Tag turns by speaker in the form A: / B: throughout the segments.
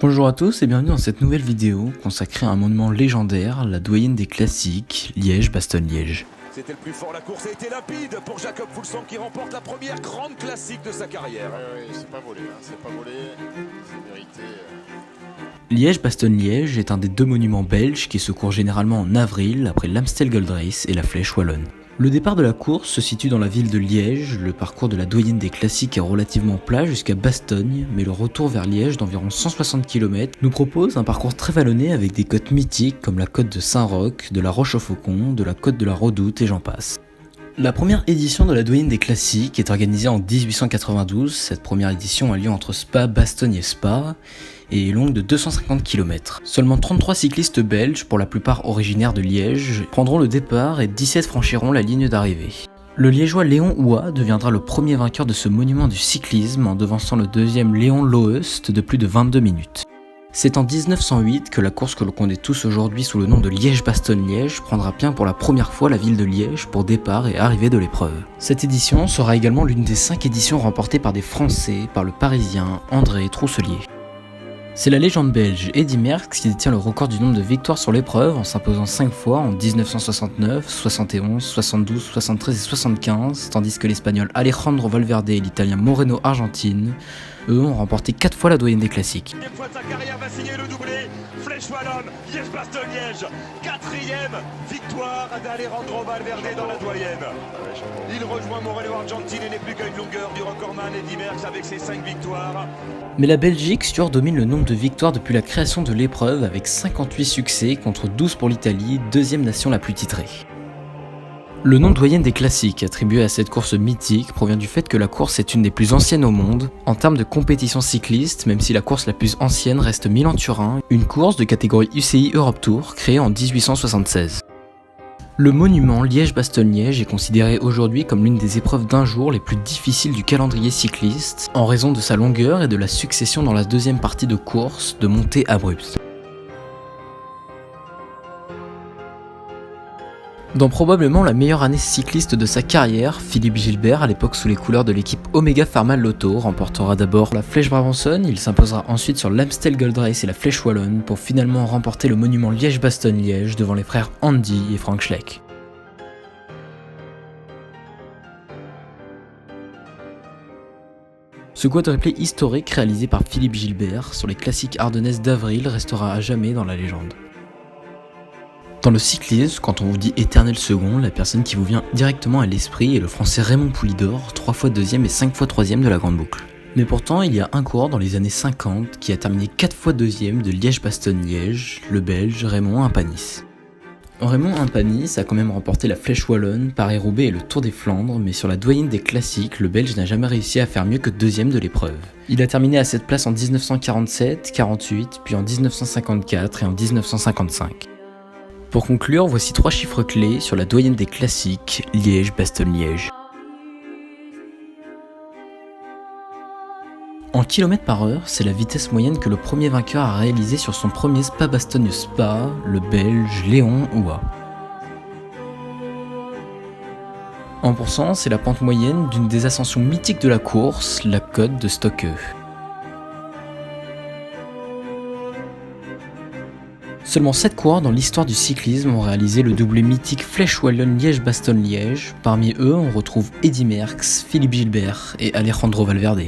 A: Bonjour à tous et bienvenue dans cette nouvelle vidéo consacrée à un monument légendaire, la doyenne des classiques, Liège-Bastogne-Liège.
B: C'était le plus fort, la course a été limpide pour Jakob Fuglsang qui remporte la première grande classique de sa carrière.
C: Oui, c'est pas volé, c'est pas volé, c'est mérité.
A: Liège-Bastogne-Liège est un des deux monuments belges qui se courent généralement en avril après l'Amstel Gold Race et la Flèche Wallonne. Le départ de la course se situe dans la ville de Liège, le parcours de la doyenne des classiques est relativement plat jusqu'à Bastogne, mais le retour vers Liège d'environ 160 km nous propose un parcours très vallonné avec des côtes mythiques comme la côte de Saint-Roch, de la Roche-au-Faucon, de la côte de la Redoute et j'en passe. La première édition de la doyenne des classiques est organisée en 1892, cette première édition a lieu entre Spa, Bastogne et Spa, et est longue de 250 km. Seulement 33 cyclistes belges, pour la plupart originaires de Liège, prendront le départ et 17 franchiront la ligne d'arrivée. Le liégeois Léon Houat deviendra le premier vainqueur de ce monument du cyclisme en devançant le deuxième Léon Loeust de plus de 22 minutes. C'est en 1908 que la course que l'on connaît tous aujourd'hui sous le nom de Liège-Bastogne-Liège prendra bien pour la première fois la ville de Liège pour départ et arrivée de l'épreuve. Cette édition sera également l'une des 5 éditions remportées par des Français, par le Parisien André Trousselier. C'est la légende belge Eddy Merckx qui détient le record du nombre de victoires sur l'épreuve en s'imposant 5 fois en 1969, 71, 72, 73 et 75, tandis que l'espagnol Alejandro Valverde et l'italien Moreno Argentine, eux, ont remporté 4 fois la doyenne des classiques.
B: La fois de sa carrière va signer le doublé, Flèche Wallonne, Liège-Bastogne-Liège, 4e victoire d'Alejandro Valverde dans la doyenne. Il rejoint Moreno Argentine et n'est plus qu'à une longueur du recordman Eddy Merckx avec ses 5 victoires.
A: Mais la Belgique surdomine le nombre de victoires depuis la création de l'épreuve avec 58 succès contre 12 pour l'Italie, deuxième nation la plus titrée. Le nom de doyenne des classiques attribué à cette course mythique provient du fait que la course est une des plus anciennes au monde en termes de compétition cycliste, même si la course la plus ancienne reste Milan-Turin, une course de catégorie UCI Europe Tour créée en 1876. Le monument Liège-Bastogne-Liège est considéré aujourd'hui comme l'une des épreuves d'un jour les plus difficiles du calendrier cycliste en raison de sa longueur et de la succession dans la deuxième partie de course de montées abruptes. Dans probablement la meilleure année cycliste de sa carrière, Philippe Gilbert, à l'époque sous les couleurs de l'équipe Omega Pharma Lotto, remportera d'abord la Flèche Brabançonne, il s'imposera ensuite sur l'Amstel Gold Race et la Flèche Wallonne pour finalement remporter le monument Liège-Bastogne-Liège devant les frères Andy et Frank Schleck. Ce quadruplé historique réalisé par Philippe Gilbert sur les classiques ardennaises d'avril restera à jamais dans la légende. Dans le cyclisme, quand on vous dit éternel second, la personne qui vous vient directement à l'esprit est le français Raymond Poulidor, 3 fois 2e et 5 fois 3e de la Grande Boucle. Mais pourtant, il y a un coureur dans les années 50 qui a terminé 4 fois 2e de Liège-Bastogne-Liège, le belge Raymond Impanis. Raymond Impanis a quand même remporté la Flèche Wallonne, Paris-Roubaix et le Tour des Flandres, mais sur la doyenne des classiques, le belge n'a jamais réussi à faire mieux que 2e de l'épreuve. Il a terminé à cette place en 1947, 48, puis en 1954 et en 1955. Pour conclure, voici 3 chiffres clés sur la doyenne des classiques, Liège-Bastogne-Liège. En km/h, c'est la vitesse moyenne que le premier vainqueur a réalisée sur son premier Spa-Bastogne-Spa, le belge Léon Houat. En pourcent, c'est la pente moyenne d'une des ascensions mythiques de la course, la côte de Stokke. Seulement 7 coureurs dans l'histoire du cyclisme ont réalisé le doublé mythique Flèche Wallonne Liège-Bastogne-Liège. Parmi eux, on retrouve Eddy Merckx, Philippe Gilbert et Alejandro Valverde.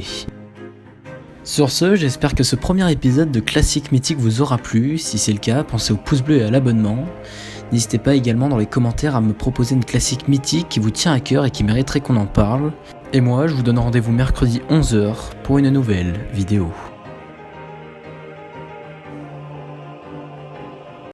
A: Sur ce, j'espère que ce premier épisode de Classique Mythique vous aura plu. Si c'est le cas, pensez au pouce bleu et à l'abonnement. N'hésitez pas également dans les commentaires à me proposer une classique mythique qui vous tient à cœur et qui mériterait qu'on en parle. Et moi, je vous donne rendez-vous mercredi 11h pour une nouvelle vidéo.